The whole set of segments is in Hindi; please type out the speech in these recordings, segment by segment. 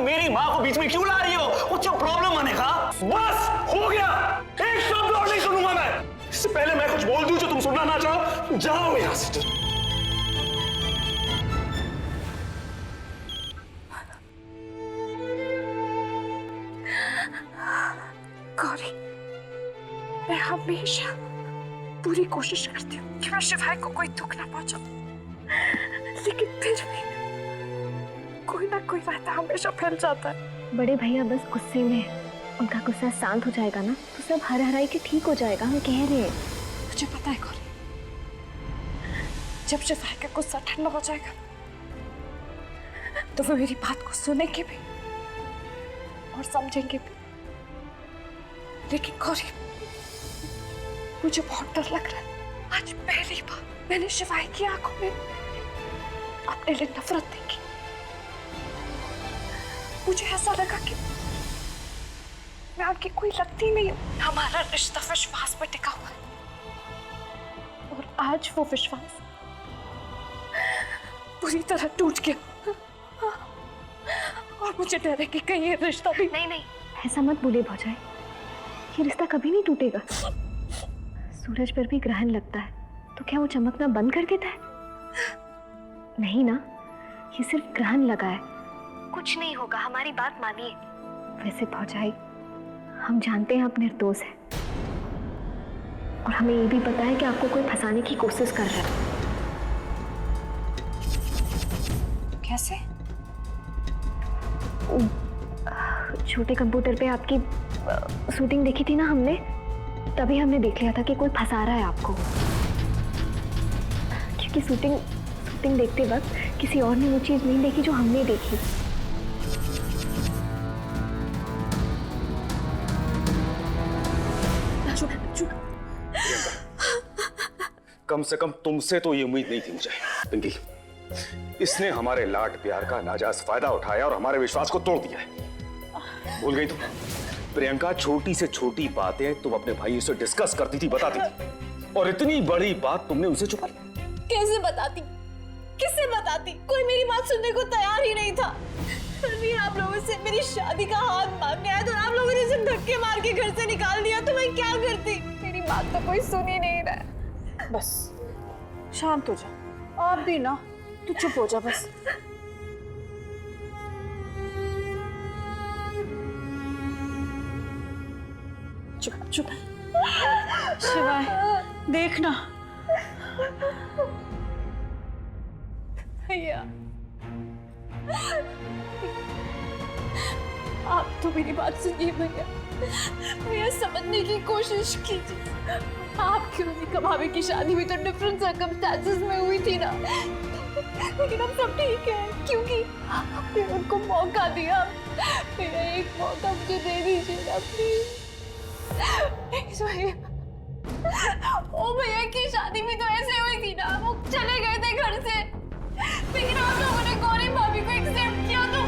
मेरी माँ को बीच में क्यों ला रही हो? कुछ प्रॉब्लम आने का? बस हो गया, एक शब्द और नहीं सुनूंगा मैं। इससे पहले मैं कुछ बोल दूं जो तुम सुनना ना चाहो, जाओ यहां से। गौरी, मैं हमेशा पूरी कोशिश करती हूँ कि मैं शिवाय को कोई दुख ना पहुंचाऊं, लेकिन फिर भी कोई ना कोई वादा हमेशा फैल जाता है। बड़े भैया बस गुस्से में, उनका गुस्सा शांत हो जाएगा ना तो सब हर हराई के ठीक हो जाएगा, हम कह रहे हैं। मुझे पता है गौरी, जब शिवाय का गुस्सा ठंडा हो जाएगा तो वो मेरी बात को सुनेंगे भी और समझेंगे भी। लेकिन गौरी, मुझे बहुत डर लग रहा है। आज पहली बार मैंने शिवाय की आंखों में अपने लिए नफरत देखी। मुझे ऐसा लगा कि मैं उनकी कोई लगती नहीं हूं। हमारा रिश्ता विश्वास पर टिका हुआ है और आज वो विश्वास पूरी तरह टूट गया और मुझे डर है कि कहीं ये रिश्ता भी नहीं, ऐसा मत बोले भौजाई, ये रिश्ता कभी नहीं टूटेगा। सूरज पर भी ग्रहण लगता है तो क्या वो चमकना बंद कर देता है? नहीं ना, ये सिर्फ ग्रहण लगा है, कुछ नहीं होगा, हमारी बात मानिए। वैसे भौजाई, हम जानते हैं आप निर्दोष हैं और हमें ये भी पता है कि आपको कोई फंसाने की कोशिश कर रहा है। कैसे? छोटे कंप्यूटर पे आपकी शूटिंग देखी थी ना हमने, तभी हमने देख लिया था कि कोई फंसा रहा है आपको, क्योंकि शूटिंग देखते वक्त किसी और ने वो चीज नहीं देखी जो हमने देखी। कम से कम तुमसे तो ये उम्मीद नहीं थी मुझे पिंकी। इसने हमारे लाड प्यार का नाजायज फायदा उठाया और हमारे विश्वास को तोड़ दिया है। भूल गई तुम? प्रियंका, छोटी से छोटी बातें तुम अपने भाई से डिस्कस करती थी, बताती थी, और इतनी बड़ी बात तुमने उसे छुपा ली। कैसे बताती? किससे बताती? कोई मेरी बात सुनने को तैयार ही नहीं था। रणवीर, आप लोगों से मेरी शादी का हाथ मांगने आया तो आप लोगों ने उसे धक्के मार के घर से निकाल दिया, तो मैं क्या करती? मेरी बात तो कोई सुन ही नहीं रहा। बस शांत हो जा, आप भी ना, तू चुप हो जा बस। चुप। शिवाय, देखना। भैया, आप तो मेरी बात सुनिए भैया, समझने की कोशिश कीजिए। आप क्यों नहीं? कभावे की शादी भी तो डिफरेंट सर्कमस्टेंसेस में हुई थी ना, लेकिन अब सब ठीक है क्योंकि आपने उनको मौका दिया। भैया, एक मौका मुझे दे दीजिए ना प्लीज। ओ भैया की शादी भी तो ऐसे हुई थी ना, वो चले गए थे घर से, लेकिन आप लोगों ने गौरी भाभी को एक्सेप्ट किया, तो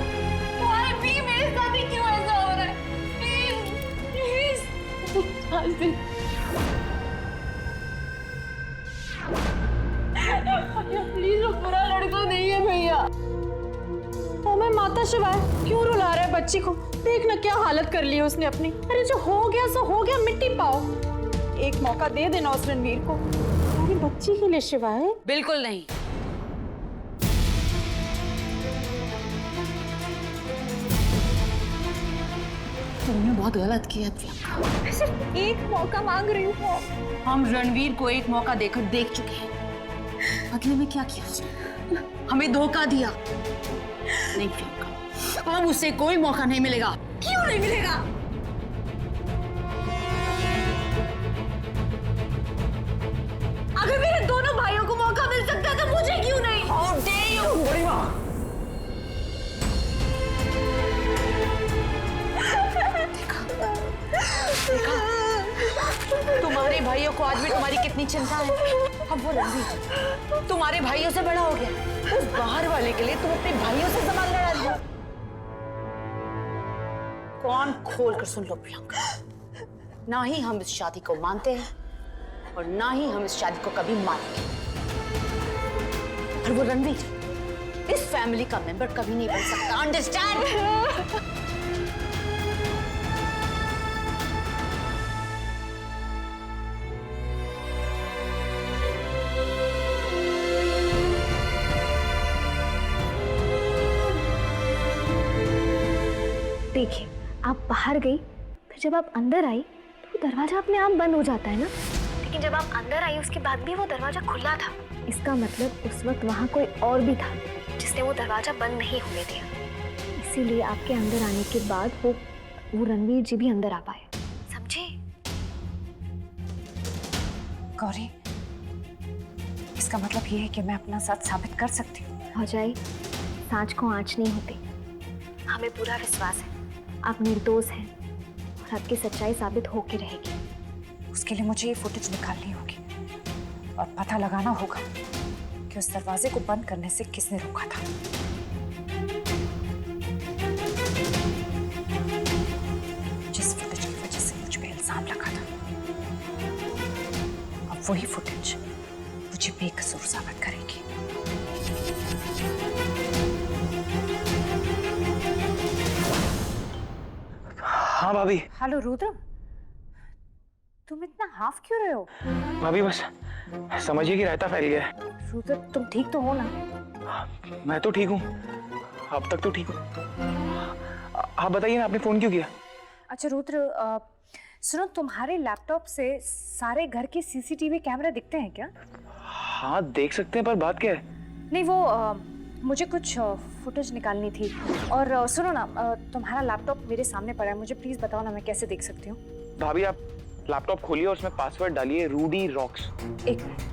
तुम्हारे भी मेरे साथ ही क्यों ऐसा हो रहा है? प्लीज प्लीज, वो बुरा लड़का नहीं है भैया। ओ मैं माता शिवाय, क्यों रुला रहा है बच्ची को? देख ना क्या हालत कर ली है उसने अपनी। अरे जो हो गया सो हो गया, मिट्टी पाओ। एक मौका दे देना उस रणवीर को, अरे बच्ची के लिए शिवाय। बिल्कुल नहीं। तुमने बहुत गलत किया प्रियंका। सिर्फ एक मौका मांग रही हूँ। हम रणवीर को एक मौका देकर देख चुके हैं। बदले में क्या किया उसने? हमें धोखा दिया। नहीं प्रियंका, अब उसे कोई मौका नहीं मिलेगा। क्यों नहीं मिलेगा? अगर मेरे दोनों भाइयों को मौका मिल सकता है तो मुझे क्यों नहीं? How dare you? बड़ी माँ, तुम्हारे भाइयों को आज भी तुम्हारी कितनी चिंता है। अब वो रणवीर तुम्हारे भाइयों से बड़ा हो गया, उस बाहर वाले के लिए तुम अपने भाइयों से सवाल लड़ा रही हो। कान खोल कर सुन लो प्रियंका, ना ही हम इस शादी को मानते हैं और ना ही हम इस शादी को कभी मानेंगे। और वो रणवीर इस फैमिली का मेंबर कभी नहीं बन सकता, अंडरस्टैंड? देखिए, आप बाहर गई, फिर जब आप अंदर आई तो दरवाजा अपने आप बंद हो जाता है ना। लेकिन जब आप अंदर आई उसके बाद भी वो दरवाजा खुला था। इसका मतलब उस वक्त वहाँ कोई और भी था जिसने वो दरवाजा बंद नहीं होने दिया। इसीलिए आपके अंदर आने के बाद वो रणवीर जी भी अंदर आ पाए, समझे? गौरी, इसका मतलब ये है कि मैं अपना सच साबित कर सकती हूँ। भौजाई, सांच को आँच नहीं होती। हमें पूरा विश्वास है आप निर्दोष हैं और आपकी सच्चाई साबित होके रहेगी। उसके लिए मुझे ये फुटेज निकालनी होगी और पता लगाना होगा कि उस दरवाजे को बंद करने से किसने रोका था। जिस फुटेज की वजह से मुझ पे इल्जाम लगा था, अब वही फुटेज मुझे बेकसूर साबित करेगी। हाँ भाभी। हेलो रुद्र, तुम इतना हाफ क्यों रहे हो? भाभी बस समझिए कि रायता फैल गया है। रुद्र, तुम ठीक तो हो ना? मैं तो ठीक हूँ, अब तक तो ठीक हूँ। आप बताइए ना, आपने फोन क्यों किया? अच्छा रुद्र, सुनो, तुम्हारे लैपटॉप से सारे घर के सीसीटीवी कैमरे दिखते हैं क्या? हाँ देख सकते हैं, पर बात क्या है? नहीं, वो मुझे कुछ फुटेज निकालनी थी। और सुनो ना, तुम्हारा लैपटॉप मेरे सामने पड़ा है, मुझे प्लीज बताओ ना मैं कैसे देख सकती हूँ? भाभी आप लैपटॉप खोलिए और उसमें पासवर्ड डालिए रूडी रॉक्स। एक मिनट।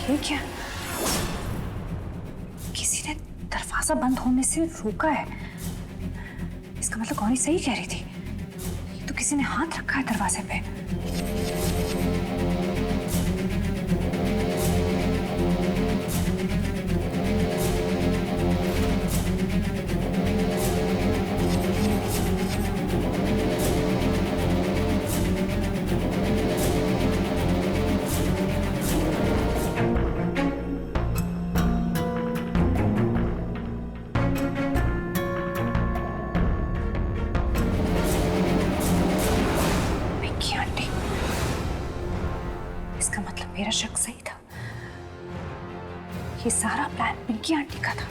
ये क्या? किसी ने दरवाजा बंद होने से रोका है। इसका मतलब गौरी सही कह रही थी, तो किसी ने हाथ रखा है दरवाजे पे। मेरा शक सही था, ये सारा प्लान पिंकी आंटी का था।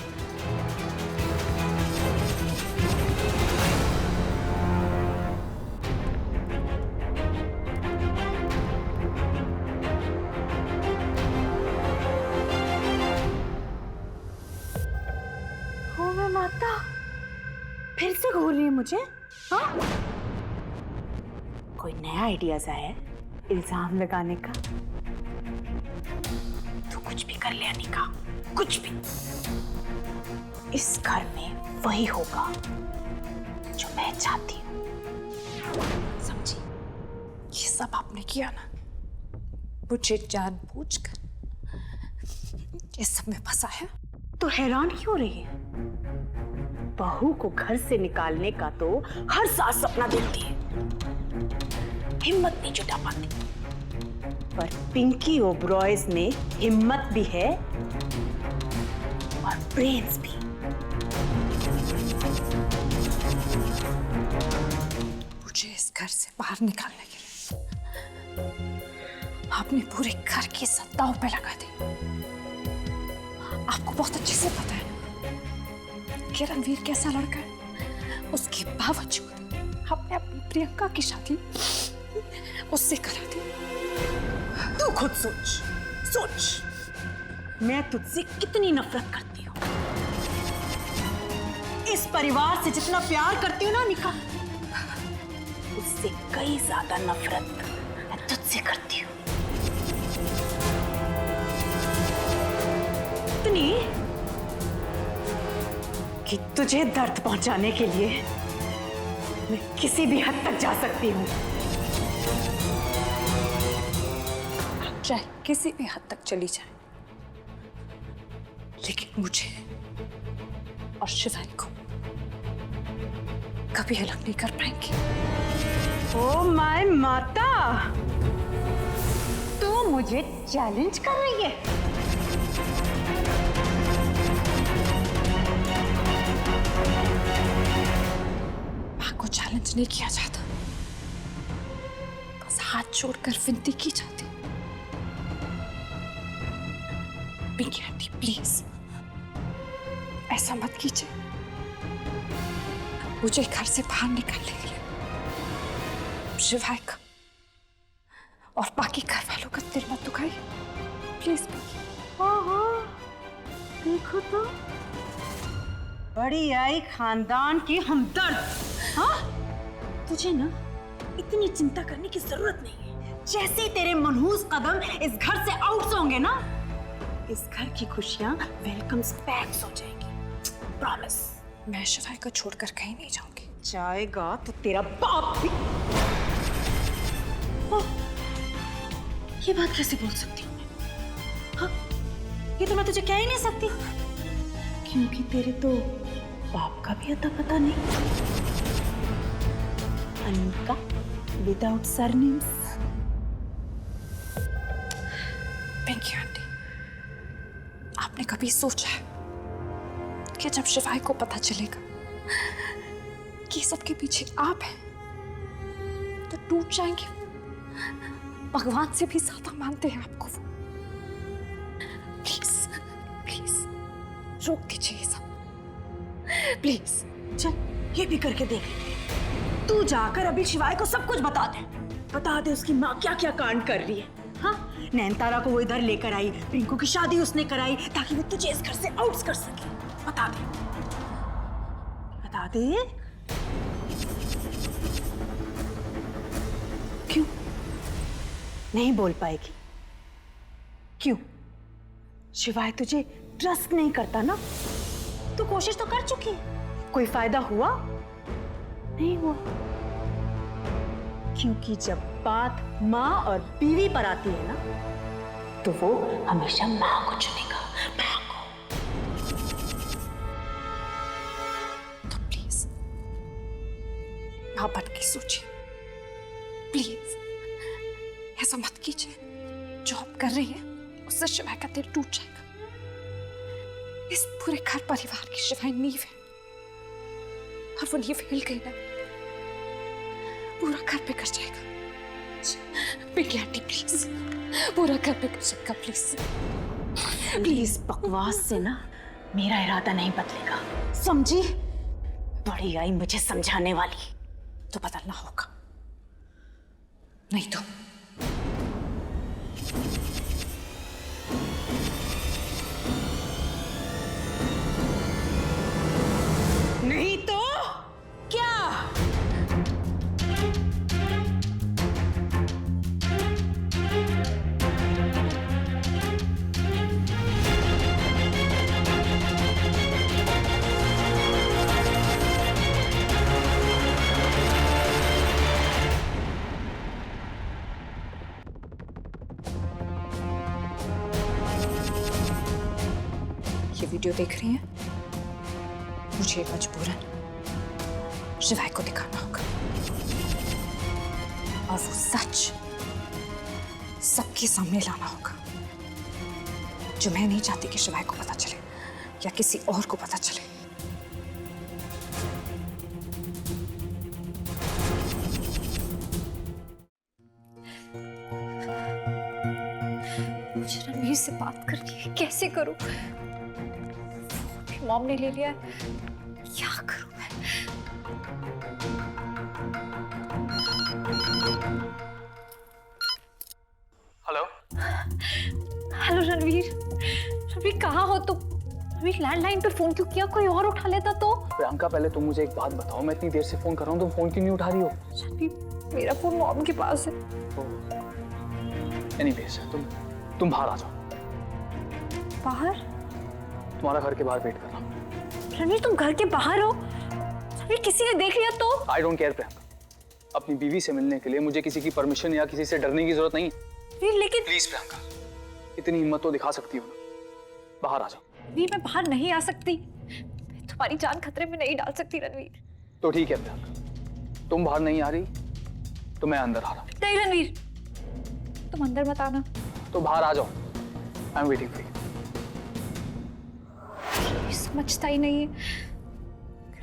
ओ मैं माता, फिर से घूर रही है मुझे? हाँ? कोई नया आइडियाज आया है इल्जाम लगाने का? तू कुछ भी कर ले अनिका, कुछ भी। इस घर में वही होगा जो मैं चाहती हूँ, समझी? ये सब आपने किया ना, मुझे जानबूझकर ये सब में फंसाया। तो हैरान क्यों रही है? बहू को घर से निकालने का तो हर सास सपना देखती है, हिम्मत नहीं जुटा पाती। पर पिंकी ओबरॉयज में हिम्मत भी है और ब्रेन्स भी। मुझे इस घर से बाहर निकालने के लिए आपने पूरे घर की सत्ताओं पे लगा दी। आपको बहुत अच्छे से पता है कि रणवीर कैसा लड़का है। उसके बावजूद आपने अपनी प्रियंका की शादी उससे करा दी। तू खुद सोच, सोच मैं तुझसे कितनी नफरत करती हूँ। इस परिवार से जितना प्यार करती हूँ ना निका, उससे कई ज्यादा नफरत मैं तुझसे करती हूँ। कि तुझे दर्द पहुंचाने के लिए मैं किसी भी हद तक जा सकती हूँ। चाहे किसी भी हद तक चली जाए, लेकिन मुझे और शिवानी को कभी अलग नहीं कर पाएंगे। ओ माय माता, तू मुझे चैलेंज कर रही है? मां को चैलेंज नहीं किया जाता, बस हाथ जोड़कर विनती की जाती। पिंकी आंटी प्लीज ऐसा मत कीजिए। मुझे घर से बाहर निकालने के लिए शिवाय का और बाकी घर वालों का दिल मत दुखाइए प्लीज पिंकी। देखो तो, बड़ी आई खानदान की हमदर्द। हाँ, तुझे ना इतनी चिंता करने की जरूरत नहीं है। जैसे ही तेरे मनहूस कदम इस घर से आउट होंगे ना, इस घर की खुशियां वेलकम पैक्स हो जाएगी। प्रॉमिस। मैं शिवाय को छोड़कर कहीं नहीं जाऊंगी। जाएगा तो तेरा बाप भी। ये बात कैसे बोल सकती हूँ मैं? हाँ, ये तो मैं तुझे कह ही नहीं सकती, क्योंकि तेरे तो बाप का भी अता पता नहीं। Anika without surnames. Pinky aunty, आपने कभी सोचा है कि जब शिवाय को पता चलेगा कि सबके पीछे आप हैं तो टूट जाएंगे? भगवान से भी ज्यादा मानते हैं आपको वो। प्लीज प्लीज रोक दीजिए ये सब प्लीज। चल, ये भी करके देख। तू जाकर अभी शिवाय को सब कुछ बता दे उसकी माँ क्या क्या कांड कर रही है। हाँ, नैनतारा को वो इधर लेकर आई, रिंकू की शादी उसने कराई ताकि वो तुझे इस घर से आउट कर सके। बता दे। क्यों नहीं बोल पाएगी? क्यों? शिवाय तुझे ट्रस्ट नहीं करता ना? तू कोशिश तो कर चुकी है, कोई फायदा हुआ? नहीं हुआ, क्योंकि जब बात माँ और बीवी पर आती है ना, तो वो हमेशा माँ को चुनेगा, माँ को। तो प्लीज आप बन के सोचिए प्लीज। ऐसा मत कीजिए। जो आप कर रही हैं उससे शिवाय का दिल टूट जाएगा। इस पूरे घर परिवार की शिवाय नींव है, और वो नींव हिल गई ना, पूरा घर बिगड़ जाएगा। पिंकी आंटी प्लीज, पूरा घर बिगड़ जाएगा प्लीज। प्लीज, बकवास से ना मेरा इरादा नहीं बदलेगा, समझी? बड़ी आई मुझे समझाने वाली। तो बदलना होगा, नहीं तो नहीं तो क्या? ये वीडियो देख रही हैं? मुझे मजबूरन शिवाय को दिखाना होगा, और वो सच सबके सामने लाना होगा, जो मैं नहीं चाहती कि शिवाय को पता चले या किसी और को पता चले। मुझे रणवीर से बात करनी है, कैसे करूं? मॉम ने ले लिया है, क्या करूं मैं? Hello hello Ranveer. रणवीर कहाँ हो तुम? रणवीर लैंडलाइन पे फोन क्यों किया? कोई और उठा लेता तो। प्रियंका, पहले तुम मुझे एक बात बताओ, मैं इतनी देर से फोन कर रहा हूँ, तुम फोन क्यों नहीं उठा रही हो? रणवीर मेरा फोन मॉम के पास है। एनीवेज, तुम बाहर आ जाओ। बाहर? तुम्हारा घर के बाहर वेट कर रहा हूँ। रणवीर तुम घर के बाहर हो, रणवीर किसी ने देख लिया तो? आई डोंट केयर प्रियंका, अपनी बीवी से मिलने के लिए मुझे किसी की परमिशन या किसी से डरने की जरूरत नहीं। वीर लेकिन प्लीज प्रियंका, इतनी हिम्मत तो दिखा सकती हो ना, बाहर आ जाओ। वीर मैं बाहर नहीं आ सकती, मैं तुम्हारी जान खतरे में नहीं डाल सकती रणवीर। तो ठीक है प्रियंका, तुम बाहर नहीं आ रही तो मैं अंदर आ रहा हूँ। नहीं रणवीर, तुम अंदर मत आना। तो बाहर आ जाओ, I am waiting for you. समझता ही नहीं है,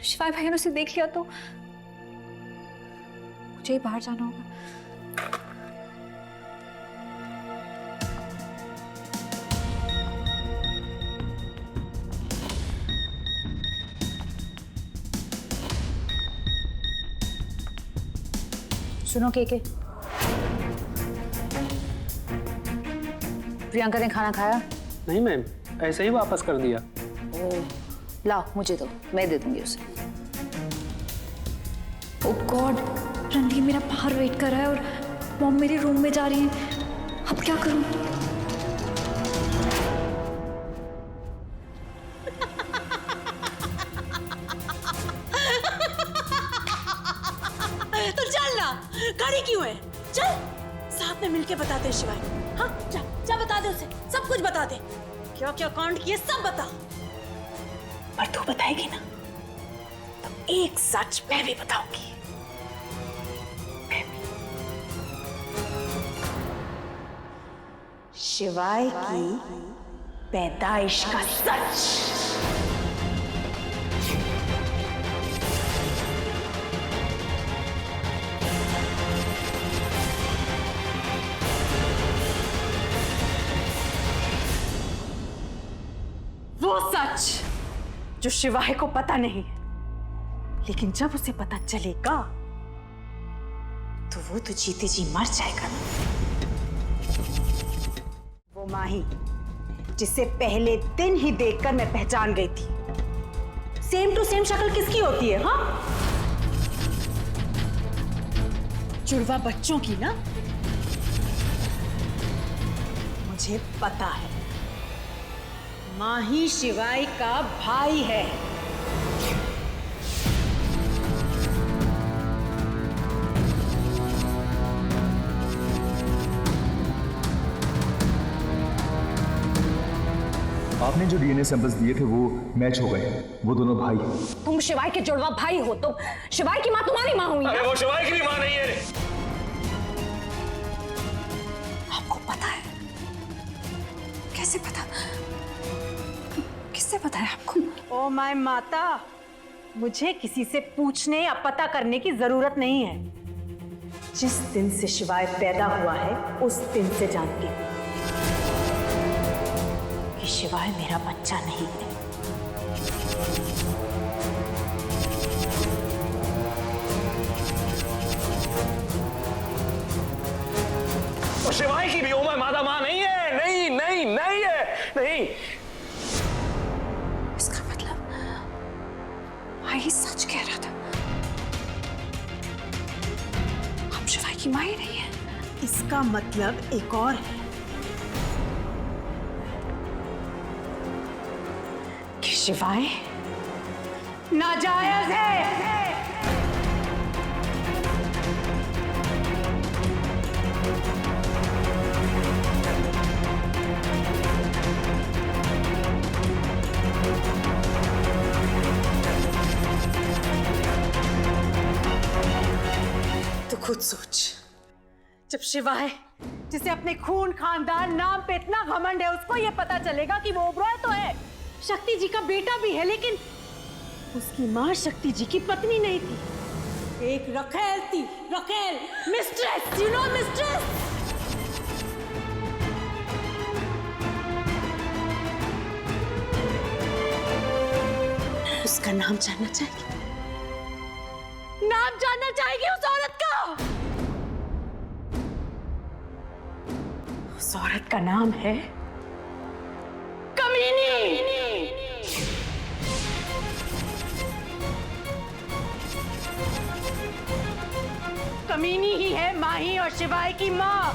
शिवाय भाई ने उसे देख लिया तो मुझे ही बाहर जाना होगा। सुनो के प्रियंका ने खाना खाया? नहीं मैम, ऐसे ही वापस कर दिया। लाओ मुझे दो, मैं दे दूंगी उसे। ओह गॉड, रणवीर मेरा बाहर वेट कर रहा है और मॉम मेरे रूम में जा रही है। अब क्या करूं? तो चल ना, खड़ी क्यों है? चल साथ में मिलके बताते हैं शिवाय। हाँ जा जा, बता दे उसे, सब कुछ बता दे, क्या क्या कांड किए सब बता। पर तू बताएगी ना तो एक सच मैं भी बताऊंगी। शिवाय की पैदाइश का सच। वो सच जो शिवाय को पता नहीं, लेकिन जब उसे पता चलेगा तो वो तो जीते जी मर जाएगा। वो माही जिसे पहले दिन ही देखकर मैं पहचान गई थी, सेम टू सेम शक्ल किसकी होती है? हाँ, जुड़वा बच्चों की ना। मुझे पता है माही शिवाय का भाई है। आपने जो डीएनए सैंपल्स दिए थे वो मैच हो गए, वो दोनों भाई हैं। तुम शिवाय के जुड़वा भाई हो तो शिवाय की माँ तुम्हारी माँ हुई। अरे वो शिवाय की भी मां नहीं है। आपको पता है? कैसे पता? किससे पता है आपको? ओ माय माता, मुझे किसी से पूछने या पता करने की जरूरत नहीं है। जिस दिन से शिवाय पैदा हुआ है उस दिन से जानती हूँ कि शिवाय मेरा बच्चा नहीं है। वो शिवाय की भी उम्र मादा मां नहीं है। नहीं नहीं नहीं है, नहीं। इसका मतलब भाई सच कह रहा था, हम शिवाय की माँ ही नहीं है। इसका मतलब एक और है कि शिवाय नाजायज है। तो खुद सोच, जब शिवाय जिसे अपने खून खानदान नाम पे इतना घमंड है, उसको ये पता चलेगा कि वो ओबरॉय तो है, शक्ति जी का बेटा भी है, लेकिन उसकी मां शक्ति जी की पत्नी नहीं थी, एक रखेल थी, रखेल, मिस्ट्रेस, यू नो मिस्ट्रेस। उसका नाम जानना चाहेगी? नाम जानना चाहेगी उस औरत का? उस औरत का नाम है कमीनी। कमीनी ही है माही और शिवाय की माँ।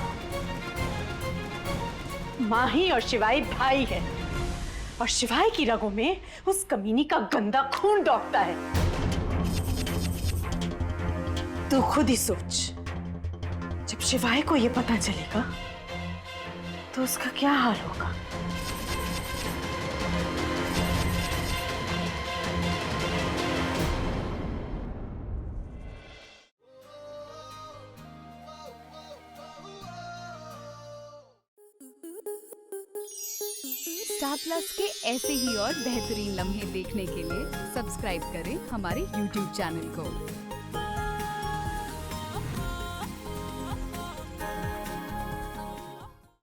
माही और शिवाय भाई है, और शिवाय की रगों में उस कमीनी का गंदा खून दौड़ता है। तू खुद ही सोच, जब शिवाय को ये पता चलेगा तो उसका क्या हाल होगा। स्टार प्लस के ऐसे ही और बेहतरीन लम्हे देखने के लिए सब्सक्राइब करें हमारे YouTube चैनल को।